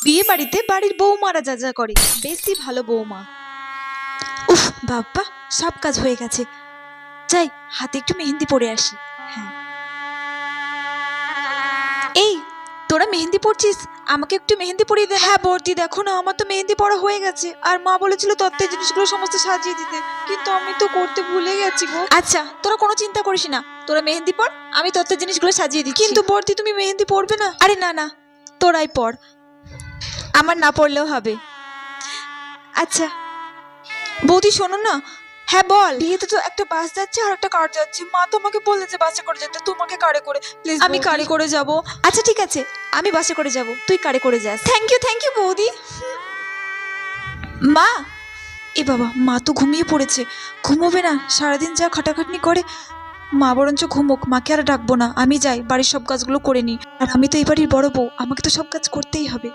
বিয়ে বাড়িতে বাড়ির বৌমারা যা যা করে, বেশি ভালো বৌমা। উফ বাবা, সব কাজ হয়ে গেছে। যাই, হাতে একটু মেহেন্দি পরে আসি। হ্যাঁ, এই তোরা মেহেন্দি পরছিস, আমাকে একটু মেহেন্দি পরিয়ে দে। হ্যাঁ বর্দি, দেখো না আমার তো মেহেন্দি পরা হয়ে গেছে, আর মা বলেছিল তত্ত্বের জিনিসগুলো সমস্ত সাজিয়ে দিতে, কিন্তু আমি তো করতে ভুলে গেছি গো। আচ্ছা তোরা কোনো চিন্তা করিস না, তোরা মেহেন্দি পর, আমি তত্ত্বের জিনিসগুলো সাজিয়ে দিচ্ছি। কিন্তু বর্দি, তুমি মেহেন্দি পরবে না? আরে না না, তোরাই পর, আমার না পড়লেও হবে। আচ্ছা বৌদি শোনো না। হ্যাঁ বল। বিয়েতে তো একটা বাস যাচ্ছে আর একটা কার যাচ্ছে, মা তোমাকে বলেছে বাসে করে যেতে, তোমাকে কারে করে প্লিজ। আমি কারে করে যাব। আচ্ছা ঠিক আছে, আমি বাসে করে যাব, তুই কারে করে যাস। থ্যাংক ইউ বৌদি। মা, এ বাবা, মা তো ঘুমিয়ে পড়েছে। ঘুমোবে না, সারাদিন যা খাটাখাটনি করে। মা বরঞ্চ ঘুমোক, মাকে আর ডাকবো না, আমি যাই বাড়ির সব কাজগুলো করে নিই। আর আমি তো এই বাড়ির বড় বউ, আমাকে তো সব কাজ করতেই হবে।